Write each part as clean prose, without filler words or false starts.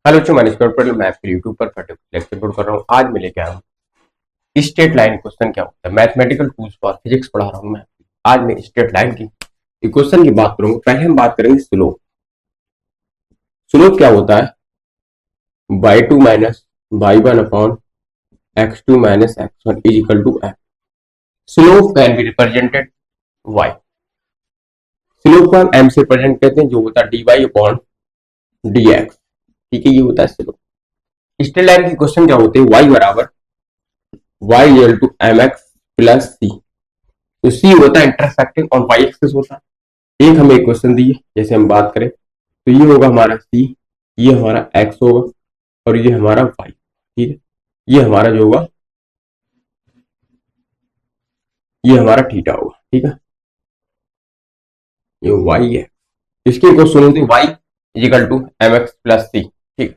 Hello बच्चों, management पर मैं आपके यूट्यूब पर लेक्चर कर रहा हूँ। आज मैं लेके आया हूँ स्ट्रेट लाइन क्वेश्चन क्या होता है। मैथमेटिकल टूल्स फॉर फिजिक्स पढ़ा रहा हूँ मैं। आज मैं स्ट्रेट लाइन की क्वेश्चन की बात करूंगा। पहले हम बात करेंगे स्लोप। स्लोप क्या होता है? Y two minus y one upon x two minus x one is equal to f. Slope can be represented y. Slope को हम एम से रिप्रेजेंट करते हैं, जो होता है d y upon d x. ठीक है, ये होता है स्लोप। स्ट्रेट लाइन की क्वेश्चन क्या होते हैं? वाई बराबर y equal to m x plus c. तो सी होता है इंटरसेक्टिंग और वाई एक्सिस होता है। एक हमें क्वेश्चन दिए, जैसे हम बात करें तो ये होगा हमारा सी, ये हमारा एक्स होगा और ये हमारा वाई। ठीक है, ये हमारा जो होगा ये हमारा थीटा होगा। ठीक है, ये वाई है। इसके क्वेश्चन होते हैं y equal to m x plus c. ठीक,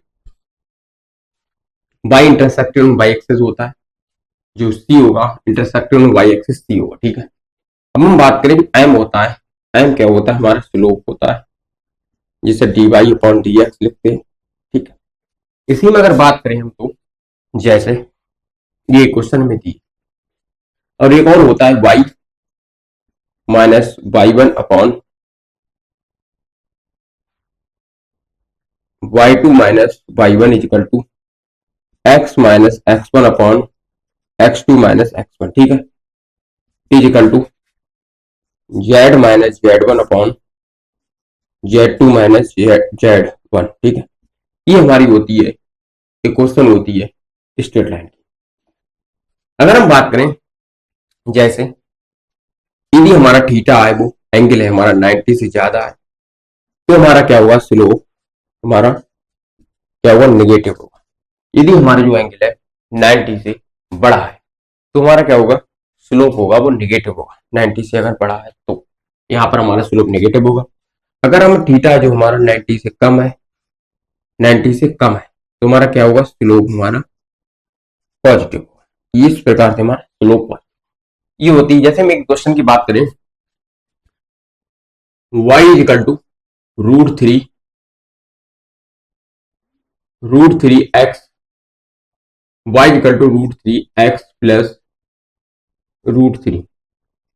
वाई इंटरसेक्टिंग वाई एक्सिस होता है, जो सी होगा इंटरसेक्टिंग वाई एक्सिस सी होगा। ठीक है, अब हम बात करें एम होता है। एम क्या होता है? हमारा स्लोप होता है, जिसे d y upon d x लिखते हैं। ठीक है, इसी में अगर बात करें हम तो जैसे ये क्वेश्चन में दी, और एक और होता है y minus y one upon y two minus y one is equal to x minus x one upon x two minus x one. ठीक है, is equal to z minus z one upon z two minus z one. ठीक है, ये हमारी होती है एक question होती है स्ट्रेट लाइन की। अगर हम बात करें जैसे यदि हमारा थीटा है, वो एंगल है हमारा 90 से ज्यादा है, तो हमारा क्या होगा? स्लोप हमारा क्या होगा? निगेटिव होगा। यदि हमारा जो एंगल है 90 से बड़ा है, तो हमारा क्या होगा? स्लोप होगा वो निगेटिव होगा। 90 से अगर बड़ा है तो यहाँ पर हमारा स्लोप निगेटिव होगा। अगर हम थीटा जो हमारा 90 से कम है, 90 से कम है, तो हमारा क्या होगा? स्लोप हमारा पॉजिटिव होगा। इस प्रकार से हमारा स्लोप ये होती है। जैसे हम एक क्वेश्चन की बात करें, y is equal to root three x, y equal to root three x plus root three.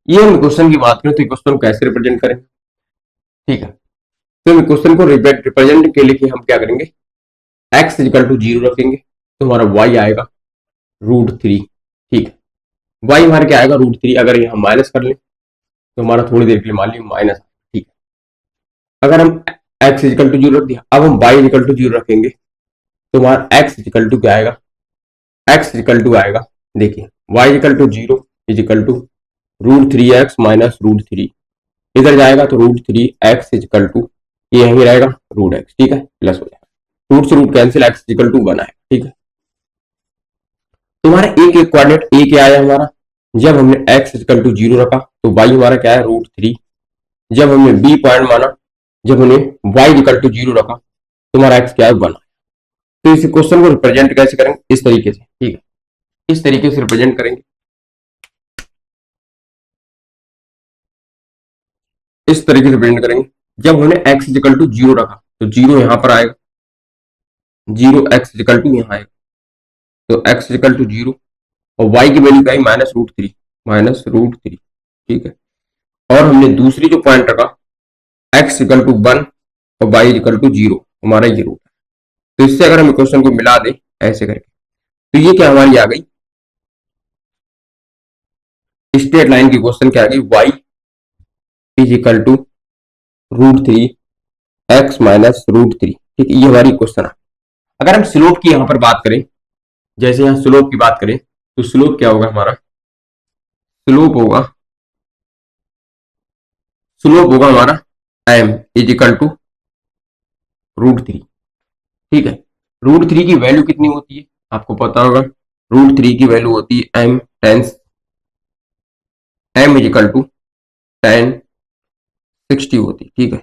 ये हम क्वेश्चन की बात करें तो क्वेश्चन को कैसे रिप्रेजेंट करें? ठीक है, तो हम क्वेश्चन को रिप्रेजेंट के लिए हम क्या करेंगे? x इक्वल टू जीरो रखेंगे, तो हमारा y आएगा रूट थ्री। ठीक है, y हमारा क्या आएगा? Root three. अगर यहाँ माइनस कर लें तो हमारा थोड़ी देर के लिए मान लीजिए माइनस। ठीक है, अगर हम x इक्वल टू जीरो रख दिया, अब हम y इक्वल टू जीरो रखेंगे तो हमारा x इक्वल टू क्या आएगा? x इक्वल टू आएगा, देखिए y equal to zero is equal to root three x minus root three. इधर जाएगा तो root three x equal to ये यहीं रहेगा रूट एक्स। ठीक है, प्लस हो जाएगा, रूट से root cancel, x equal to one आएगा। ठीक है, तुम्हारा एक एक कोऑर्डिनेट ए क्या आया हमारा? जब हमने एक्स इक्वल टू जीरो रखा तो वाई हमारा क्या है? Root three. जब हमने बी पॉइंट माना, जब हमने वाई इक्वल टू जीरो रखा तो हमारा एक्स क्या है? वन। तो इस क्वेश्चन को रिप्रेजेंट कैसे करेंगे? इस तरीके से। ठीक है, इस तरीके से रिप्रेजेंट करेंगे, इस तरीके से रिप्रेजेंट करेंगे। जब हमने एक्स इक्वल टू जीरो रखा तो जीरो यहां पर आएगा, जीरो एक्स इक्वल टू यहाँ आएगा, तो एक्स इक्वल टू जीरो और y की वैल्यू क्या है? Minus root three, minus root three. ठीक है, और हमने दूसरी जो पॉइंट रखा x इक्वल टू वन और y इक्वल टू जीरो, हमारा ये रूट है। तो इससे अगर हम इक्वेशन को मिला दें ऐसे करके, तो ये क्या हमारी आ गई? स्ट्रेट लाइन की क्वेश्चन क्या आ गई? y is equal to root three x minus root three. ठीक है, ये हमारी क्वेश्चन है। अगर हम स्लोप की यहां पर बात करें, जैसे यहां स्लोप की बात करें तो स्लोप क्या होगा हमारा? स्लोप होगा, स्लोप होगा हमारा m is equal to root three. ठीक है, रूट थ्री की वैल्यू कितनी होती है आपको पता होगा? रूट थ्री की वैल्यू होती है एम टेंस, m is equal to tan sixty होती है। ठीक है,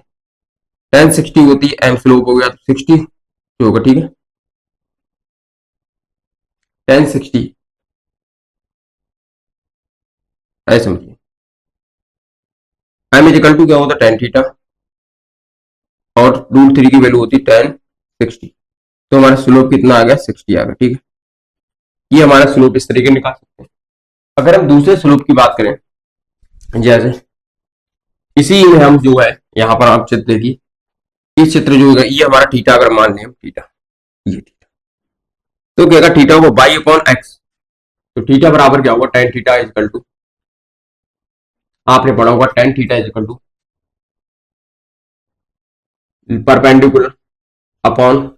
टेन सिक्सटी होती है, एम स्लोप हो गया तो सिक्सटी जो होगा। ठीक है, टेन सिक्सटी ऐसे समझिए। एम इज इक्वल टू क्या होता है? टेन थीटा, और रूट थ्री की वैल्यू होती है टेन सिक्सटी। तो हमारा स्लोप कितना आ गया 60 आ गया। ठीक है, ये हमारा स्लोप इस तरीके निकाल सकते हैं। अगर हम दूसरे स्लोप की बात करें, जैसे इसी में हम जो है यहाँ पर आप चित्र देखिए, इस चित्र जो है ये हमारा थीटा, अगर मान लें हम थीटा, ये थीटा, तो क्या होगा, थीटा होगा बाई अपॉन एक्स। तो थीटा बराबर क्या होगा, टेन थीटा इजकल टू, आपने पढ़ा होगा tan theta is equal to perpendicular upon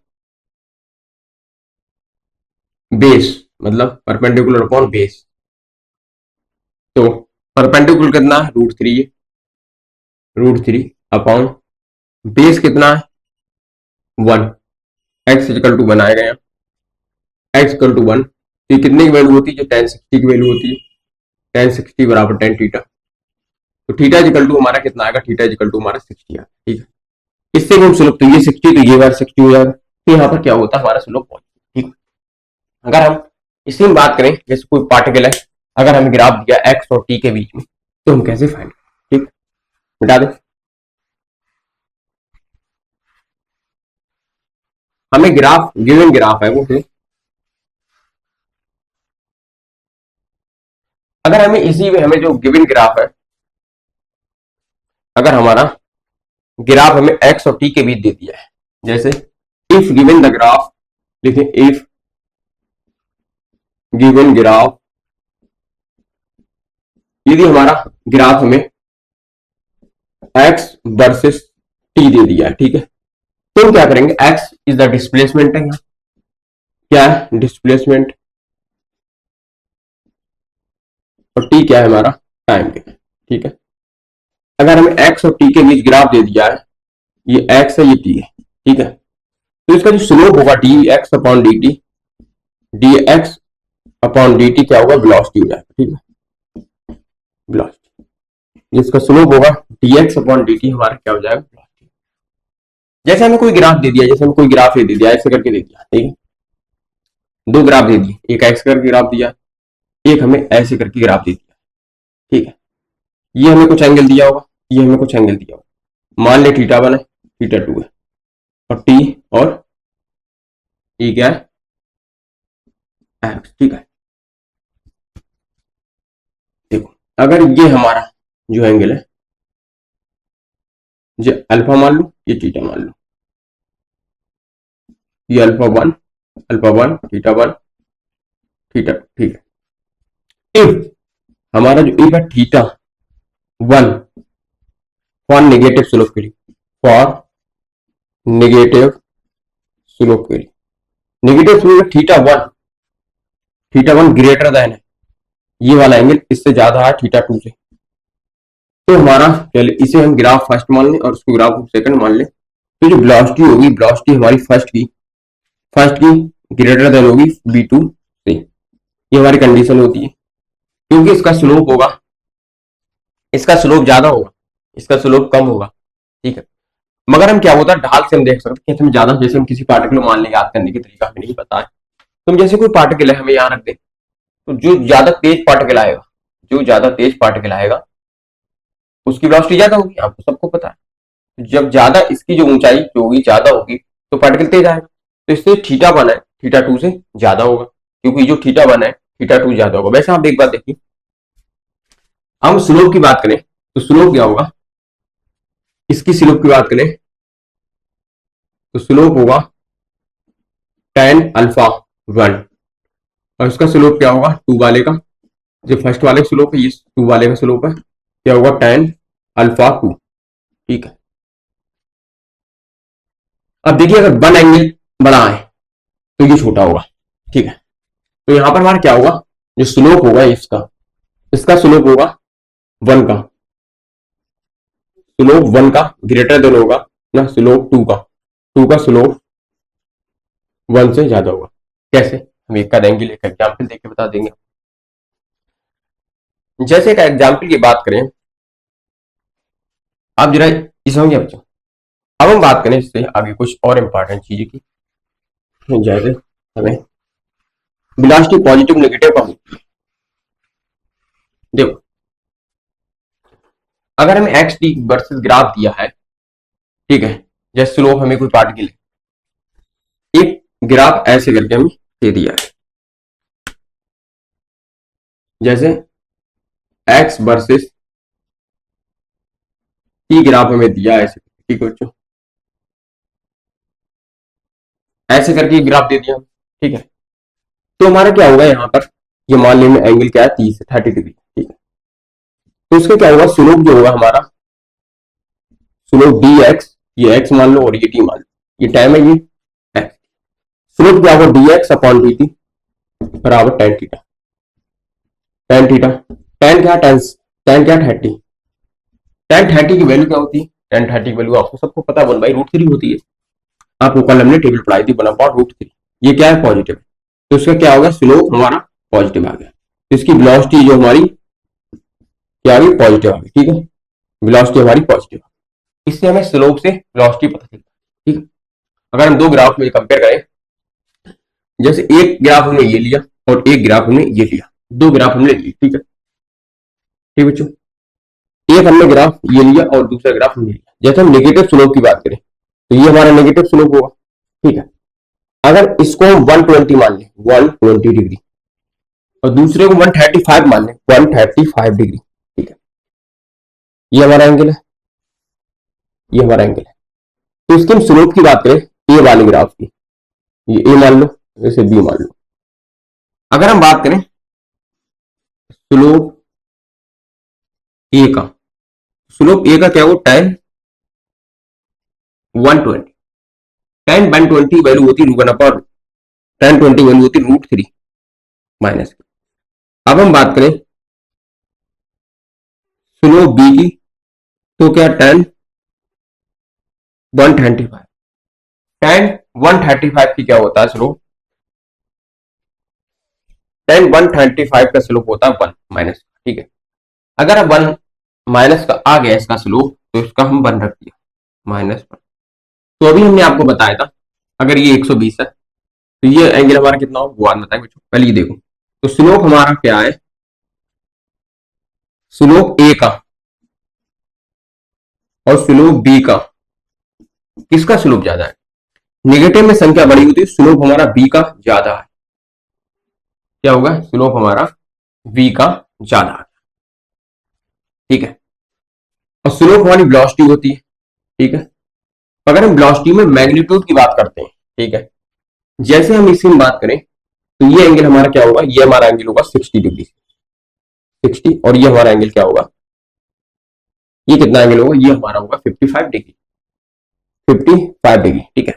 base, मतलब परपेंडिकुलर अपॉन बेस। तो परपेंडिकुलर कितना है, √3 है, √3 अपॉन बेस कितना है 1, एक्स इजकल टू बनाए गए, एक्स इक्वल टू 1, तो कितने की वैल्यू होती है, जो tan 60 की वैल्यू होती है, tan 60 बराबर tan थीटा। तो थीटा इक्वल टू हमारा कितना आएगा, थीटा इक्वल टू हमारा 60 आएगा। ठीक है, इससे हम स्लोप, तो ये 60 तो ये बार 60 हो जाएगा, तो यहाँ पर क्या होता है हमारा स्लोप पॉजिटिव। ठीक, अगर हम इसी में बात करें, जैसे कोई पार्टिकल है, अगर हमें ग्राफ दिया एक्स और टी के बीच में, तो हम कैसे फाइंड, ठीक, बता दें, हमें ग्राफ, गिवन ग्राफ है वो, अगर हमें इसी में, हमें जो गिवन ग्राफ है, अगर हमारा ग्राफ हमें एक्स और टी के बीच दे दिया है, जैसे इफ गिवन द ग्राफ, देखिए इफ गिवन ग्राफ, यदि हमारा ग्राफ हमें एक्स वर्सेस टी दे दिया है, ठीक है, तो हम क्या करेंगे, एक्स इज द डिस्प्लेसमेंट है, यहाँ क्या है डिस्प्लेसमेंट, और टी क्या है हमारा टाइम के, ठीक है। अगर हमें एक्स और टी के बीच ग्राफ दे दिया है, ये एक्स है ये टी है, ठीक है, तो इसका जो स्लोप होगा d x upon d T, D x upon d T क्या होगा, वेलोसिटी हो जाएगा, ठीक है, वेलोसिटी, जिसका स्लोप होगा d x upon d T हमारा क्या हो जाएगा, वेलोसिटी। जैसे हमें कोई ग्राफ दे दिया, जैसे हमें कोई ग्राफ दे दिया, ऐसे करके दे दिया, ठीक है, दो ग्राफ दे दिए, एक एक्स करके ग्राफ दिया, एक हमें ऐसे करके ग्राफ दे दिया, ठीक है, ये हमें कुछ एंगल दिया होगा, ये हमें कुछ एंगल दिया होगा, मान ले थीटा 1 है, थीटा 2 है, और टी, और टी क्या है एक्स, ठीक है। देखो अगर ये हमारा जो एंगल है, जो अल्फा मान लो, ये थीटा मान लो, ये अल्फा 1 थीटा 1 थीटा, ठीक है। इफ हमारा जो इफ है थीटा 1 फॉर नेगेटिव स्लोप के लिए, फॉर नेगेटिव स्लोप के लिए, negative slope theta 1 greater than है, ये वाला एंगल इससे ज्यादा है थीटा 2 से, तो हमारा पहले इसे हम ग्राफ फर्स्ट मान लें और उसको ग्राफ सेकंड मान लें, तो जो वेलोसिटी होगी, वेलोसिटी हमारी फर्स्ट की ग्रेटर देन होगी v2 से, ये हमारी कंडीशन होती है, क्योंकि इसका स्लोप होगा, इसका स्लोप ज्यादा होगा, इसका स्लोप कम होगा, ठीक है। मगर हम क्या होता है, ढाल से हम देख सकते हैं, ज्यादा, जैसे हम किसी पार्टिकल मान लें, याद करने की तरीका हमें नहीं पता है, तो हम जैसे कोई पार्टिकल है हमें यहाँ रख दें, तो जो ज्यादा तेज पार्टिकल आएगा, जो ज्यादा तेज पार्टिकल आएगा उसकी वेलोसिटी ज्यादा होगी, आपको सबको पता है, जब ज्यादा इसकी जो ऊंचाई जो होगी ज्यादा होगी तो पार्टिकल तेज आएगा, तो इससे थीटा 1 है थीटा 2 से ज्यादा होगा, क्योंकि जो थीटा 1 है थीटा 2 ज्यादा होगा। वैसे आप एक बात देखिए, हम स्लोप की बात करें तो स्लोप क्या होगा, इसकी स्लोप की बात करें तो स्लोप होगा tan अल्फा 1, और इसका स्लोप क्या होगा 2 वाले का, जो फर्स्ट वाले स्लोप है ये 2 वाले का स्लोप है, क्या होगा tan अल्फा 2, ठीक है। अब देखिए अगर 1 एंगल बड़ा है तो ये छोटा होगा, ठीक है, तो यहां पर हमारा क्या होगा, जो स्लोप होगा इसका, इसका स्लोप होगा 1 का, स्लोप 1 का ग्रेटर देन होगा ना स्लोप 2 का, 2 का स्लोप 1 से ज्यादा होगा। कैसे, हम एक का देंगे, एक एग्जाम्पल देके बता देंगे। जैसे एक एग्जाम्पल की बात करें, आप जरा इस समझिए बच्चों, अब हम बात करें इससे आगे कुछ और इंपॉर्टेंट चीज की, जैसे हमें वेलोसिटी पॉजिटिव नेगेटिव का होती है। देखो अगर हमें एक्स टी वर्सेस ग्राफ दिया है, ठीक है, जैसे स्लोप हमें कोई पार्टिकल है, एक ग्राफ ऐसे करके हमें दे दिया है, जैसे एक्स वर्सेस टी ग्राफ हमें दिया है ऐसे, ठीक है बच्चों, ऐसे करके ग्राफ दे दिया, ठीक है। तो हमारा क्या होगा यहाँ पर, ये मान लेंगे एंगल क्या है 30 डिग्री, ठीक है। तो इसका क्या होगा, स्लोप जो होगा हमारा, स्लोप डी एक्स, ये एक्स मान लो और ये टी मान लो, ये टाइम है ये एक्स, स्लोप क्या होगा d x upon d t बराबर tan theta, tan theta, tan क्या, टेन क्या 30, टेन 30 की वैल्यू क्या होती है, टेन 30 की वैल्यू आपको सबको पता है 1/√3 होती है, आपको कल हमने टेबल पढ़ाई थी 1/√3, ये क्या है पॉजिटिव, तो इसका क्या होगा, स्लोप हमारा पॉजिटिव आ गया, तो इसकी वेलोसिटी जो हमारी क्या आ गई, पॉजिटिव आ गई, ठीक है, वेलोसिटी हमारी पॉजिटिव, इससे हमें स्लोप से वेलोसिटी पता चलता है, ठीक है। अगर हम दो ग्राफ में कंपेयर करें, जैसे एक ग्राफ हमने ये लिया और एक ग्राफ हमने ये लिया, दो ग्राफ हमने लिए, ठीक है, ठीक बच्चों, एक हमने ग्राफ ये लिया और दूसरा ग्राफ हमने लिया, जैसे हम नेगेटिव स्लोप की बात करें तो ये हमारा नेगेटिव स्लोप होगा, ठीक है। अगर इसको हम 120 मान लें, 120 डिग्री, और दूसरे को 135 मान लें, 135 डिग्री, ठीक है, ये हमारा एंगल है, ये हमारा एंगल है। तो इसकी हम स्लोप की बात करें ए वाले ग्राफ की, ये ए मान लो, जैसे बी मान लो, अगर हम बात करें स्लोप ए का, स्लोप ए का क्या हो, tan 120, tan 120 वैल्यू होती है 1/, tan 20 वैल्यू होती है √3 माइनस। अब हम बात करें स्लोप बी की, तो क्या tan 135, tan 135 की क्या होता है स्लोप, tan 135 का स्लोप होता है 1 माइनस, ठीक है। अगर अब 1 माइनस का आ गया इसका स्लोप, तो इसका हम 1 रख दिया, -1। तो अभी हमने आपको बताया था अगर ये 120 है तो ये एंगल हमारा कितना हो, वो बताएं बच्चों, पहले ये देखो, तो स्लोप हमारा क्या है, स्लोप ए का और स्लोप बी का, किसका स्लोप ज्यादा है, नेगेटिव में संख्या बड़ी होती है, स्लोप हमारा बी का ज्यादा है, क्या होगा, स्लोप हमारा बी का ज्यादा है, ठीक है। और स्लोप हमारी वेलोसिटी होती है, ठीक है। अगर हम वेलोसिटी में मैग्नीट्यूड की बात करते हैं, ठीक है, जैसे हम इसी में बात करें तो ये एंगल हमारा क्या होगा, ये हमारा एंगल होगा 60 डिग्री, 60, और ये हमारा एंगल क्या होगा, ये कितना एंगल होगा, ये हमारा होगा 55 डिग्री, 55 डिग्री, ठीक है।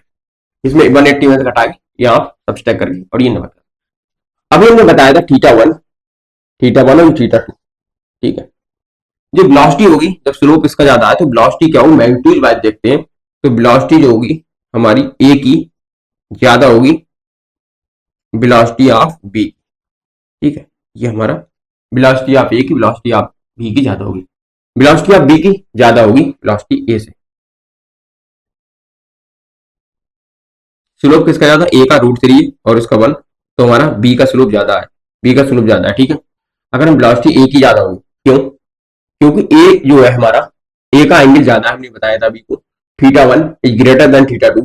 इसमें 180 में से घटा के यहाँ सब्सट्रैक्ट करके और ये नंबर, अभी हमने बताया था θ1, θ1 और θ2, ठीक है। जो वेलोसिटी होगी, जब स्लोप इसका ज्यादा है तो वेलोसिटी क्या होगी, मैग्नीट्यूड वाइज देखते हैं तो वेलोसिटी जो होगी हमारी ए की ज्यादा होगी वेलोसिटी ऑफ बी, ठीक है, ये हमारा वेलोसिटी ऑफ ए की वेलोसिटी ऑफ बी की ज्यादा होगी, वेलोसिटी ऑफ बी की ज्यादा होगी वेलोसिटी ए से, स्लोप किसका ज्यादा, ए का √3 और इसका 1, तो हमारा बी का स्लोप ज्यादा है, बी का स्लोप ज्यादा है, ठीक है। अगर हम वेलोसिटी ए की ज्यादा होगी, क्यों, क्योंकि ए जो है हमारा, ए का एंगल ज्यादा है, हमने बताया था अभी को, θ1 is greater than θ2,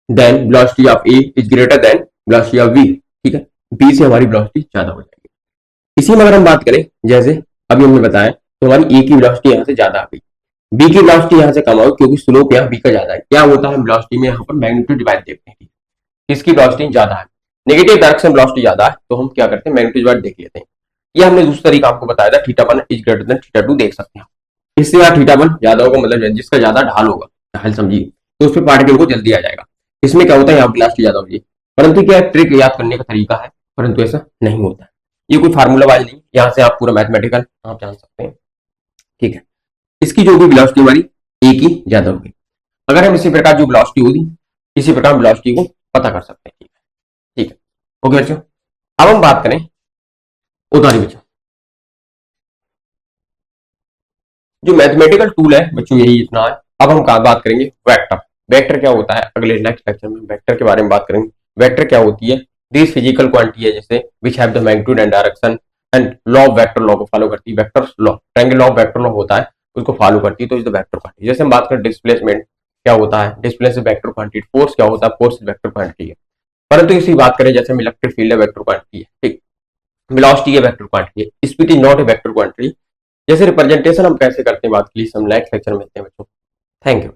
then velocity of A is greater than velocity of B, ठीक है, बी से हमारी वेलोसिटी ज्यादा हो जाएगी। इसी में अगर हम बात करें, जैसे अभी हमने बताया, तो हमारी ए की वेलोसिटी यहाँ से ज्यादा आ गई, बी की वेलोसिटी यहाँ से कम आई, क्योंकि स्लोप यहाँ बी का ज्यादा है, क्या होता है वेलोसिटी में यहाँ पर मैग्नीट्यूड डिवाइड देखते हैं, किसकी वेलोसिटी ज्यादा है, नेगेटिव डायरेक्शन वेलोसिटी ज्यादा है, तो हम क्या करते हैं मैग्नीट्यूड डिवाइड देख लेते हैं, ये हमने दूसरा तरीका आपको बताया था, θ1 इज ग्रेटर देन θ2 देख सकते हैं, इससे यहाँ θ1 ज्यादा होगा, मतलब जिसका ज्यादा ढाल होगा, ढाल समझिए, तो उस पर पार्टिकल को जल्दी आ जाएगा, इसमें क्या होता है यहाँ वेलोसिटी ज्यादा होगी, परंतु क्या ट्रिक याद करने का तरीका है, परंतु ऐसा नहीं होता है, ये कोई फार्मूला वाइज नहीं, यहाँ से आप पूरा मैथमेटिकल आप जान सकते हैं, ठीक है। इसकी जो भी वेलोसिटी हमारी ए की ज्यादा होगी, अगर हम इसी प्रकार जो वेलोसिटी होगी, इसी प्रकार वेलोसिटी को पता कर सकते हैं, ठीक है, ओके बच्चों। अब हम बात करें उदाहरण बच्चों, जो मैथमेटिकल टूल है बच्चों यही इतना है। अब हम बात करेंगे वेक्टर, वेक्टर क्या होता है, अगले नेक्स्ट लेक्चर में वेक्टर के बारे में बात करेंगे, वेक्टर क्या होती है, दिस फिजिकल क्वांटिटी है जैसे which have the magnitude and direction and law of vector law को फॉलो करती है, vector law, triangle law of vector law होता है उसको फॉलो करती है, तो इज द वेक्टर क्वांटिटी। जैसे हम बात करें डिस्प्लेसमेंट क्या होता है, डिस्प्लेस वेक्टर क्वांटिटी, फोर्स क्या होता है, फोर्स वेक्टर क्वांटिटी है, परंतु इसी बात करें जैसे इलेक्ट्रिक फील्ड है वेक्टर क्वांटिटी है, ठीक, वेलोसिटी है वेक्टर क्वांटिटी है, speed is not a vector quantity. जैसे रिप्रेजेंटेशन हम कैसे करते हैं बात के लिए हम नेक्स्ट लेक्चर में मिलते हैं बच्चों। Thank you.